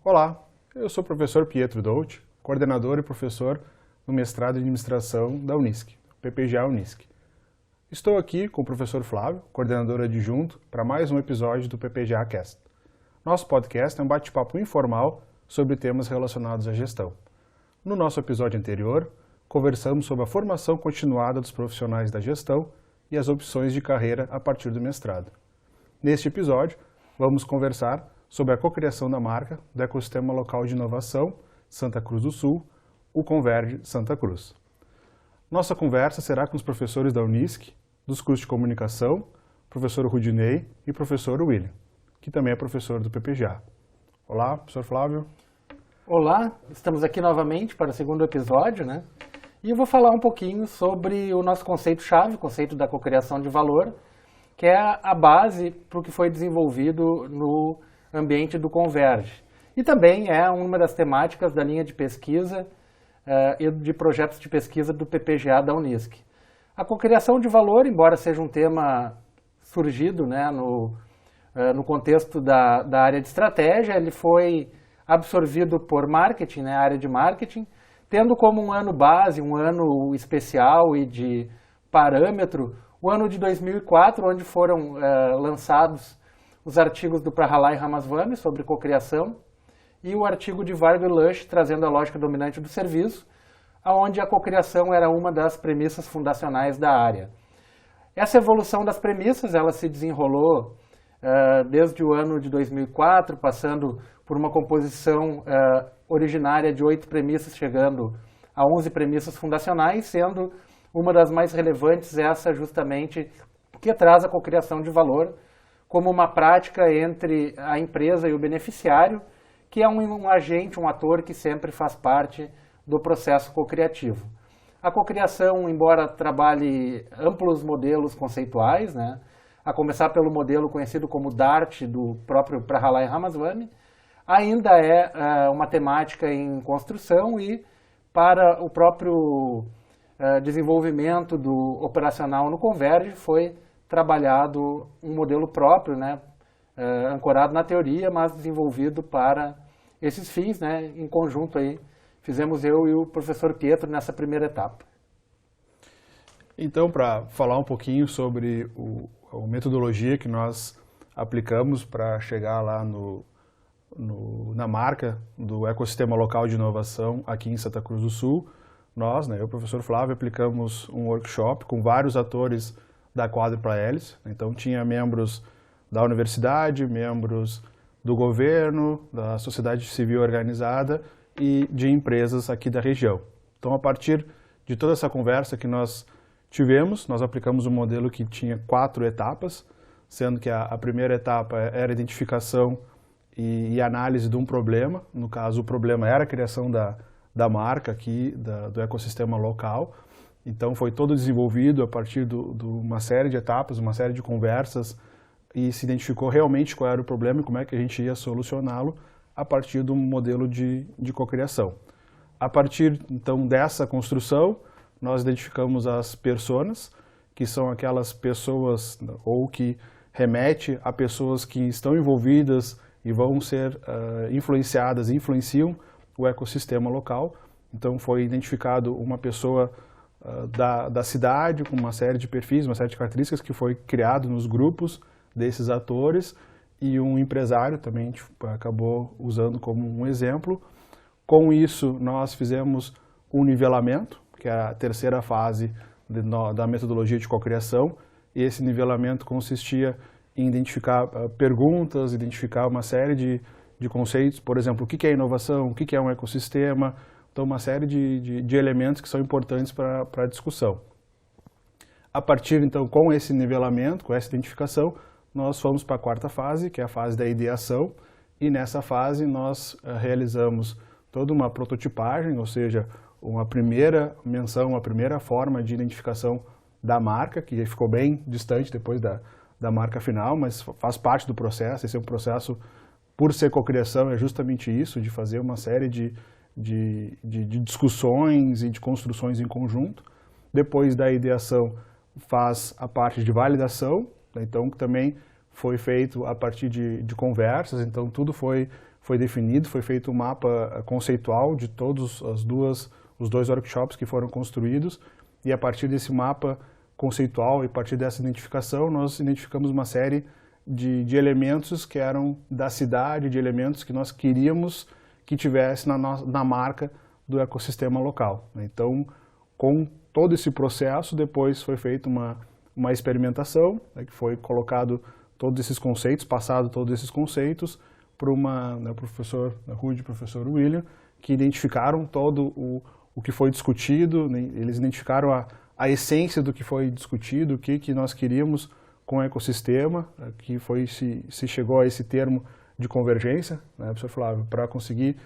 Olá, eu sou o professor Pietro Dolci, coordenador e professor no mestrado em administração da Unisc, PPGA Unisc. Estou aqui com o professor Flávio, coordenador adjunto, para mais um episódio do PPGA Cast. Nosso podcast é um bate-papo informal sobre temas relacionados à gestão. No nosso episódio anterior, conversamos sobre a formação continuada dos profissionais da gestão e as opções de carreira a partir do mestrado. Neste episódio, vamos conversar sobre a cocriação da marca do ecossistema local de inovação Santa Cruz do Sul, o Converge Santa Cruz. Nossa conversa será com os professores da Unisc, dos cursos de comunicação, professor Rudinei e professor William, que também é professor do PPGA. Olá, professor Flávio. Olá, estamos aqui novamente para o segundo episódio, né? E eu vou falar um pouquinho sobre o nosso conceito-chave, o conceito da cocriação de valor, que é a base para o que foi desenvolvido no ambiente do Converge. E também é uma das temáticas da linha de pesquisa e de projetos de pesquisa do PPGA da Unisc. A cocriação de valor, embora seja um tema surgido, né, no contexto da área de estratégia, ele foi absorvido por marketing, né, a área de marketing, tendo como um ano base, um ano especial e de parâmetro, o ano de 2004, onde foram lançados os artigos do Prahalay Ramaswamy sobre cocriação e o artigo de Vargo e Lush trazendo a lógica dominante do serviço, onde a cocriação era uma das premissas fundacionais da área. Essa evolução das premissas ela se desenrolou desde o ano de 2004, passando por uma composição originária de 8 premissas, chegando a 11 premissas fundacionais, sendo uma das mais relevantes essa justamente que traz a cocriação de valor como uma prática entre a empresa e o beneficiário, que é um agente, um ator que sempre faz parte do processo cocriativo. A cocriação, embora trabalhe amplos modelos conceituais, né, a começar pelo modelo conhecido como DART, do próprio Prahalay Ramaswamy, ainda é uma temática em construção e para o próprio desenvolvimento do operacional no Converge foi trabalhado um modelo próprio, né, ancorado na teoria, mas desenvolvido para esses fins, né, em conjunto aí. Fizemos eu e o professor Pietro nessa primeira etapa. Então, para falar um pouquinho sobre a metodologia que nós aplicamos para chegar lá na marca do ecossistema local de inovação aqui em Santa Cruz do Sul, nós, né, eu e o professor Flávio, aplicamos um workshop com vários atores da Quádrupla Hélice. Então, tinha membros da universidade, membros do governo, da sociedade civil organizada e de empresas aqui da região. Então, a partir de toda essa conversa que nós tivemos, nós aplicamos um modelo que tinha 4 etapas, sendo que a primeira etapa era a identificação e análise de um problema. No caso, o problema era a criação da marca aqui, do ecossistema local. Então, foi todo desenvolvido a partir de uma série de etapas, uma série de conversas, e se identificou realmente qual era o problema e como é que a gente ia solucioná-lo a partir de um modelo de cocriação. A partir, então, dessa construção, nós identificamos as personas, que são aquelas pessoas, ou que remete a pessoas que estão envolvidas e vão ser influenciadas, influenciam o ecossistema local. Então, foi identificado uma pessoa da cidade, com uma série de perfis, uma série de características que foi criado nos grupos desses atores, e um empresário também a gente acabou usando como um exemplo. Com isso, nós fizemos um nivelamento, que é a terceira fase da metodologia de cocriação, e esse nivelamento consistia em identificar perguntas, identificar uma série de conceitos, por exemplo, o que é inovação, o que é um ecossistema, então uma série de elementos que são importantes para a discussão. A partir, então, com esse nivelamento, com essa identificação, nós fomos para a quarta fase, que é a fase da ideação, e nessa fase nós realizamos toda uma prototipagem, ou seja, uma primeira menção, uma primeira forma de identificação da marca, que ficou bem distante depois da marca final, mas faz parte do processo. Esse é um processo, por ser cocriação, é justamente isso, de fazer uma série de discussões e de construções em conjunto. Depois da ideação, faz a parte de validação, então também foi feito a partir de conversas, então tudo foi foi definido, foi feito um mapa conceitual de todos os dois workshops que foram construídos, e a partir desse mapa conceitual e a partir dessa identificação, nós identificamos uma série de elementos que eram da cidade, de elementos que nós queríamos que tivesse na marca do ecossistema local. Então, com todo esse processo, depois foi feita uma experimentação, né, que foi colocado todos esses conceitos, passado todos esses conceitos para o professor Rudy e o professor William, que identificaram todo o que foi discutido, né, eles identificaram a essência do que foi discutido, o que nós queríamos com o ecossistema, que se chegou a esse termo de convergência, né, professor Flávio, para conseguir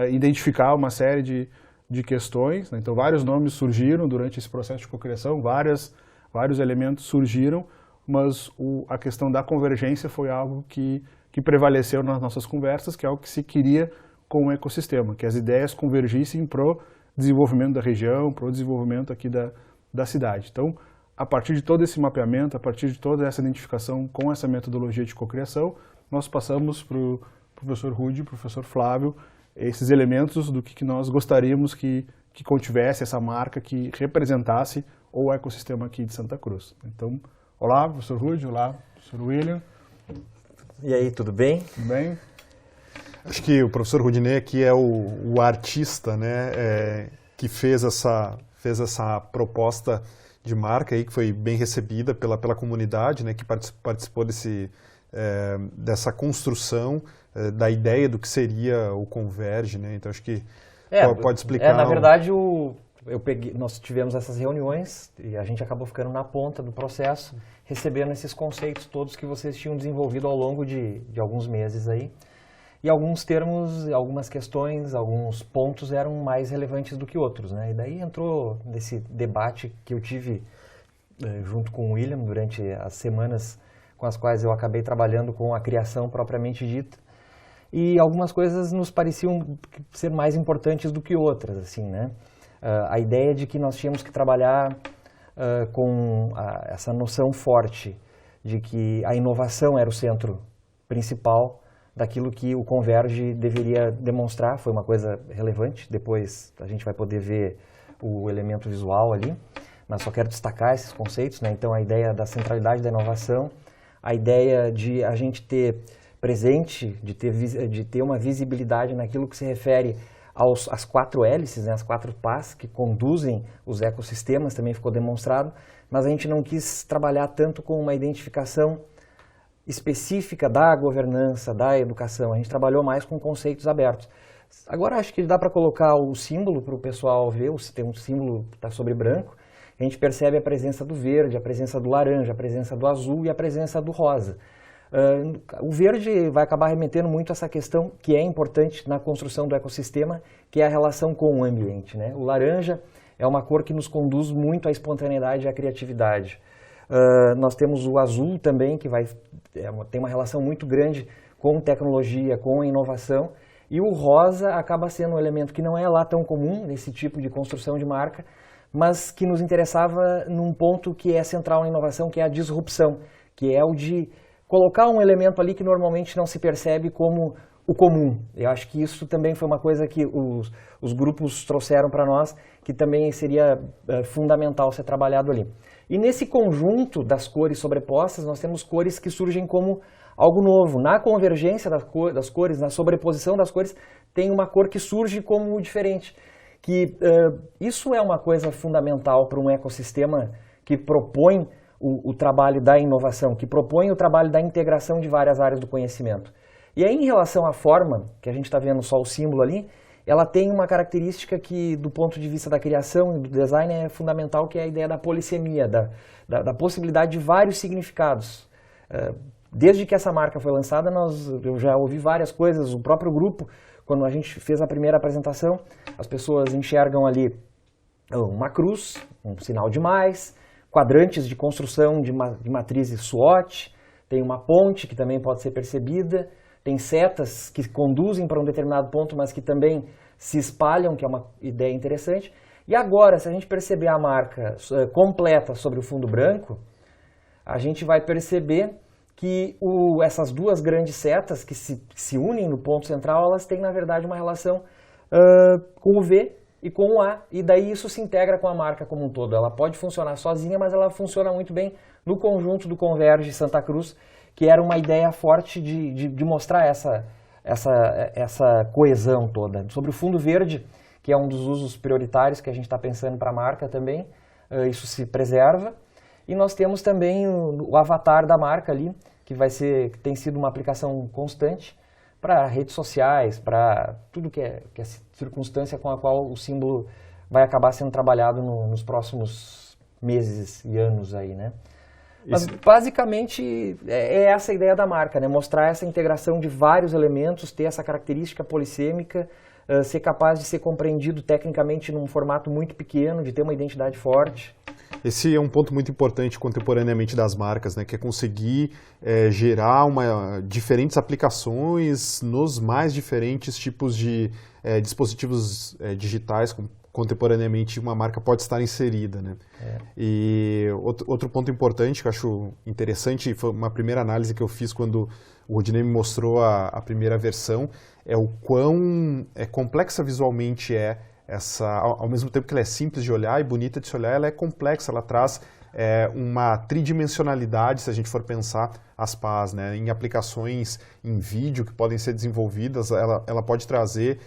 identificar uma série de questões, né, então vários nomes surgiram durante esse processo de cocriação, vários elementos surgiram, mas a questão da convergência foi algo que prevaleceu nas nossas conversas, que é algo que se queria com o ecossistema, que as ideias convergissem para o desenvolvimento da região, para o desenvolvimento aqui da cidade. Então, a partir de todo esse mapeamento, a partir de toda essa identificação com essa metodologia de cocriação, nós passamos para o professor Rudy e para o professor Flávio esses elementos do que nós gostaríamos que contivesse essa marca, que representasse o ecossistema aqui de Santa Cruz. Então, olá, professor Rudy, olá, professor William. E aí, tudo bem? Tudo bem? Acho que o professor Rudinei aqui é o artista, né, que fez essa proposta de marca aí, que foi bem recebida pela comunidade, né, que participou dessa construção da ideia do que seria o Converge, né? Então acho que pode explicar. Na verdade, nós tivemos essas reuniões e a gente acabou ficando na ponta do processo, recebendo esses conceitos todos que vocês tinham desenvolvido ao longo de alguns meses aí. E alguns termos, algumas questões, alguns pontos eram mais relevantes do que outros, né? E daí entrou nesse debate que eu tive junto com o William durante as semanas com as quais eu acabei trabalhando com a criação propriamente dita. E algumas coisas nos pareciam ser mais importantes do que outras, assim, né? A ideia de que nós tínhamos que trabalhar com essa noção forte de que a inovação era o centro principal daquilo que o Converge deveria demonstrar, foi uma coisa relevante, depois a gente vai poder ver o elemento visual ali, mas só quero destacar esses conceitos, né? Então a ideia da centralidade da inovação, a ideia de a gente ter presente, de ter uma visibilidade naquilo que se refere às 4 hélices, né, as 4 pás que conduzem os ecossistemas, também ficou demonstrado, mas a gente não quis trabalhar tanto com uma identificação específica da governança, da educação, a gente trabalhou mais com conceitos abertos. Agora acho que dá para colocar o símbolo para o pessoal ver, se tem um símbolo que está sobre branco, a gente percebe a presença do verde, a presença do laranja, a presença do azul e a presença do rosa. O verde vai acabar remetendo muito a essa questão que é importante na construção do ecossistema, que é a relação com o ambiente, né? O laranja é uma cor que nos conduz muito à espontaneidade e à criatividade. Nós temos o azul também, que tem uma relação muito grande com tecnologia, com inovação, e o rosa acaba sendo um elemento que não é lá tão comum nesse tipo de construção de marca, mas que nos interessava num ponto que é central na inovação, que é a disrupção, que é o de colocar um elemento ali que normalmente não se percebe como o comum. Eu acho que isso também foi uma coisa que os grupos trouxeram para nós, que também seria fundamental ser trabalhado ali. E nesse conjunto das cores sobrepostas, nós temos cores que surgem como algo novo. Na convergência das cores, na sobreposição das cores, tem uma cor que surge como diferente. Isso é uma coisa fundamental para um ecossistema que propõe o trabalho da inovação, que propõe o trabalho da integração de várias áreas do conhecimento. E aí, em relação à forma, que a gente está vendo só o símbolo ali, ela tem uma característica que, do ponto de vista da criação e do design, é fundamental, que é a ideia da polissemia, da possibilidade de vários significados. Desde que essa marca foi lançada, eu já ouvi várias coisas, o próprio grupo, quando a gente fez a primeira apresentação, as pessoas enxergam ali uma cruz, um sinal de mais, quadrantes de construção de matrizes SWOT, tem uma ponte que também pode ser percebida, tem setas que conduzem para um determinado ponto, mas que também se espalham, que é uma ideia interessante. E agora, se a gente perceber a marca completa sobre o fundo branco, a gente vai perceber que essas duas grandes setas que se unem no ponto central, elas têm, na verdade, uma relação com o V e com o A, e daí isso se integra com a marca como um todo. Ela pode funcionar sozinha, mas ela funciona muito bem no conjunto do Converge Santa Cruz, que era uma ideia forte de mostrar essa coesão toda. Sobre o fundo verde, que é um dos usos prioritários que a gente está pensando para a marca também, isso se preserva. E nós temos também o avatar da marca ali, que tem sido uma aplicação constante para redes sociais, para tudo que é circunstância com a qual o símbolo vai acabar sendo trabalhado nos próximos meses e anos aí, né? Mas basicamente é essa a ideia da marca, né? Mostrar essa integração de vários elementos, ter essa característica polissêmica, ser capaz de ser compreendido tecnicamente num formato muito pequeno, de ter uma identidade forte. Esse é um ponto muito importante contemporaneamente das marcas, né, que é conseguir gerar diferentes aplicações nos mais diferentes tipos de dispositivos digitais, contemporaneamente uma marca pode estar inserida, né? E outro ponto importante que eu acho interessante, foi uma primeira análise que eu fiz quando o Rodinei me mostrou a primeira versão, é o quão complexa visualmente ao mesmo tempo que ela é simples de olhar e bonita de se olhar, ela é complexa, ela traz uma tridimensionalidade, se a gente for pensar as PAs, né? Em aplicações em vídeo que podem ser desenvolvidas, ela pode trazer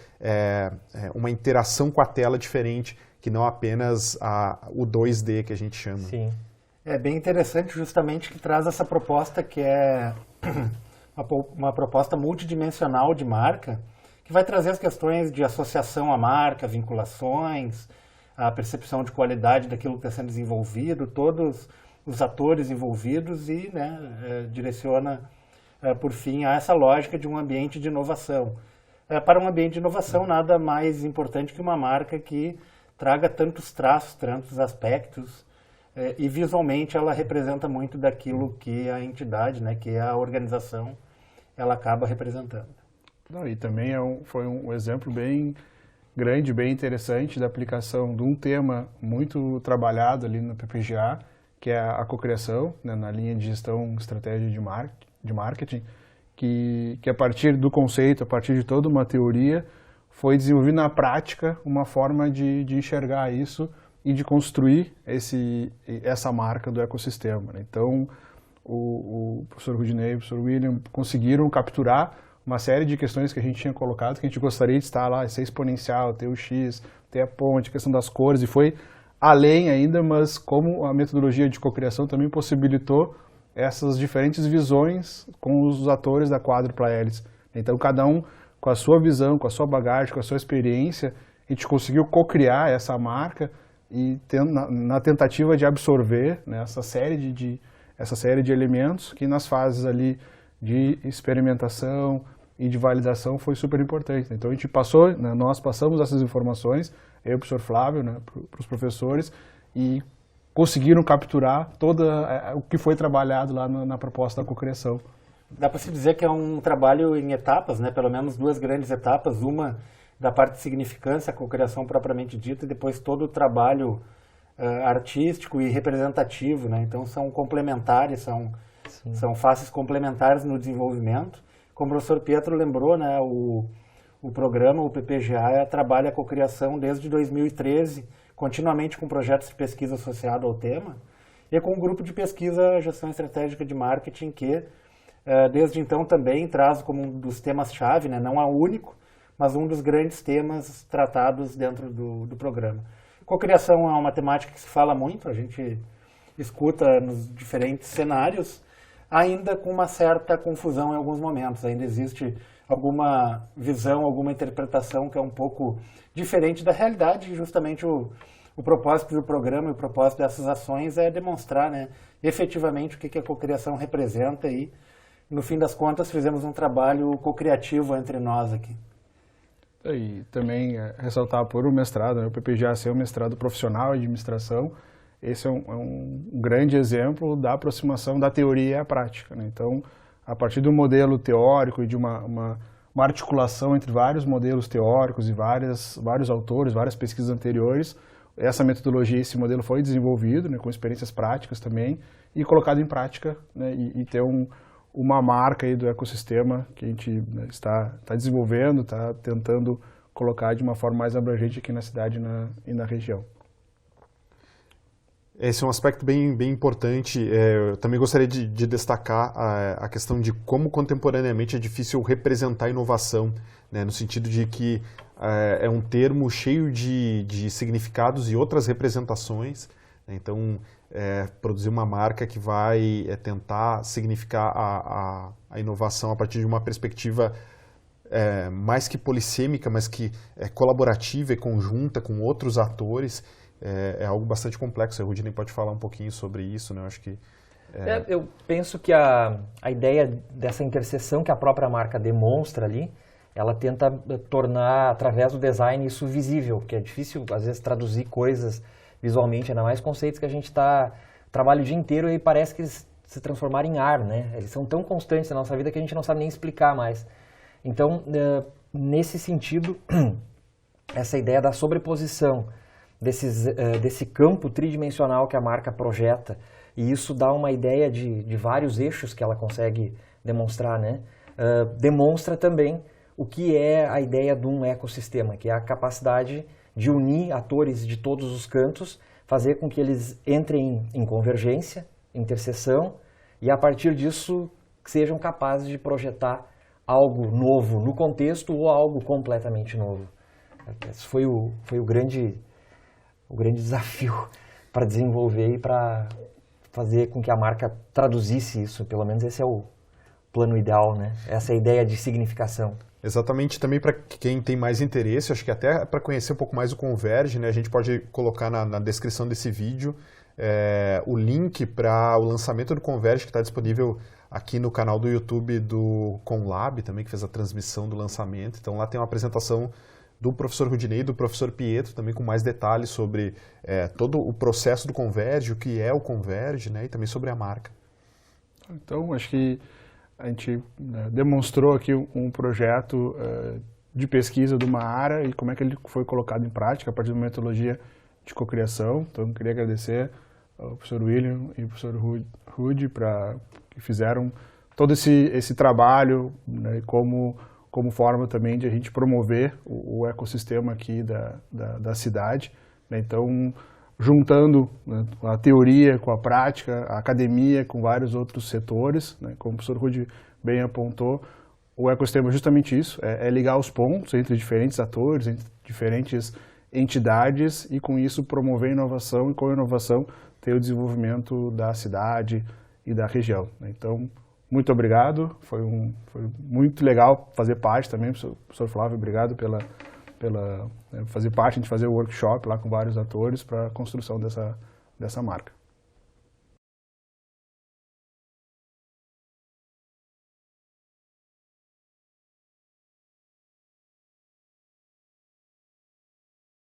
uma interação com a tela diferente, que não apenas o 2D que a gente chama. Sim. É bem interessante justamente que traz essa proposta que é uma proposta multidimensional de marca, que vai trazer as questões de associação à marca, vinculações, a percepção de qualidade daquilo que está sendo desenvolvido, todos os atores envolvidos e, né, direciona, por fim, a essa lógica de um ambiente de inovação. Para um ambiente de inovação, nada mais importante que uma marca que traga tantos traços, tantos aspectos, e visualmente ela representa muito daquilo que a entidade, né, que a organização, ela acaba representando. Não, e também foi um exemplo bem grande, bem interessante da aplicação de um tema muito trabalhado ali no PPGA, que é a cocriação, né, na linha de gestão estratégia de marketing, que a partir do conceito, a partir de toda uma teoria, foi desenvolvida na prática uma forma de enxergar isso e de construir essa marca do ecossistema, né? Então, o professor Rodinei e o professor William conseguiram capturar uma série de questões que a gente tinha colocado, que a gente gostaria de estar lá, ser exponencial, ter o X, ter a ponte, a questão das cores, e foi além ainda, mas como a metodologia de cocriação também possibilitou essas diferentes visões com os atores da quádrupla hélice. Então, cada um com a sua visão, com a sua bagagem, com a sua experiência, a gente conseguiu cocriar essa marca e na tentativa de absorver, né, essa série de elementos que nas fases ali de experimentação e de validação foi super importante. Então a gente passou, né, nós passamos essas informações, eu e o professor Flávio, né, para os professores, e conseguiram capturar todo o que foi trabalhado lá na proposta da cocriação. Dá para se dizer que é um trabalho em etapas, né, pelo menos duas grandes etapas, uma da parte de significância, a cocriação propriamente dita, e depois todo o trabalho artístico e representativo, né? Então são complementares, são faces complementares no desenvolvimento. Como o professor Pietro lembrou, né, o programa, o PPGA, trabalha a cocriação desde 2013, continuamente com projetos de pesquisa associados ao tema, e com um grupo de pesquisa gestão estratégica de marketing que, desde então, também traz como um dos temas-chave, né, não é o único, mas um dos grandes temas tratados dentro do programa. Cocriação é uma temática que se fala muito, a gente escuta nos diferentes cenários, ainda com uma certa confusão em alguns momentos. Ainda existe alguma visão, alguma interpretação que é um pouco diferente da realidade, e justamente o propósito do programa e o propósito dessas ações é demonstrar, né, efetivamente o que a cocriação representa, e no fim das contas fizemos um trabalho cocriativo entre nós aqui. E também ressaltar por o mestrado, né, o PPGA ser um mestrado profissional em administração, esse é um grande exemplo da aproximação da teoria à prática, né? Então, a partir do modelo teórico e de uma articulação entre vários modelos teóricos e vários autores, várias pesquisas anteriores, essa metodologia, esse modelo foi desenvolvido, né, com experiências práticas também, e colocado em prática, né, e ter uma marca aí do ecossistema que a gente, né, está desenvolvendo, está tentando colocar de uma forma mais abrangente aqui na cidade e na região. Esse é um aspecto bem importante. Eu também gostaria de destacar a questão de como contemporaneamente é difícil representar inovação, né, no sentido de que é um termo cheio de significados e outras representações. Né, então, produzir uma marca que vai tentar significar a inovação a partir de uma perspectiva mais que polissêmica, mas que é colaborativa e conjunta com outros atores, é algo bastante complexo. A Rudinei pode falar um pouquinho sobre isso, né? Eu acho que eu penso que a ideia dessa interseção que a própria marca demonstra ali, ela tenta tornar, através do design, isso visível, porque é difícil, às vezes, traduzir coisas visualmente, ainda mais conceitos que a gente trabalha o dia inteiro e parece que eles se transformaram em ar, né? Eles são tão constantes na nossa vida que a gente não sabe nem explicar mais. Então, nesse sentido, essa ideia da sobreposição desse campo tridimensional que a marca projeta, e isso dá uma ideia de vários eixos que ela consegue demonstrar, né? Demonstra também o que é a ideia de um ecossistema, que é a capacidade de unir atores de todos os cantos, fazer com que eles entrem em convergência, interseção, e a partir disso sejam capazes de projetar algo novo no contexto ou algo completamente novo. Esse foi o grande desafio para desenvolver e para fazer com que a marca traduzisse isso. Pelo menos esse é o plano ideal, né? Essa é a ideia de significação. Exatamente, também para quem tem mais interesse, acho que até para conhecer um pouco mais o Converge, né, a gente pode colocar na descrição desse vídeo o link para o lançamento do Converge, que está disponível aqui no canal do YouTube do Conlab, também, que fez a transmissão do lançamento. Então lá tem uma apresentação do professor Rudinei e do professor Pietro, também com mais detalhes sobre todo o processo do Converge, o que é o Converge, né, e também sobre a marca. Então, acho que a gente demonstrou aqui um projeto de pesquisa do Maara e como é que ele foi colocado em prática a partir de uma metodologia de cocriação. Então, eu queria agradecer ao professor William e ao professor Rudy que fizeram todo esse trabalho, né, como forma também de a gente promover o ecossistema aqui da cidade. Né? Então, juntando, né, a teoria com a prática, a academia com vários outros setores, né, como o professor Rudy bem apontou, o ecossistema é justamente isso, é ligar os pontos entre diferentes atores, entre diferentes entidades e com isso promover inovação e com a inovação ter o desenvolvimento da cidade e da região. Né? Então, muito obrigado, foi muito legal fazer parte também, professor Flávio, obrigado pela fazer parte, a gente fazer o workshop lá com vários atores para a construção dessa marca.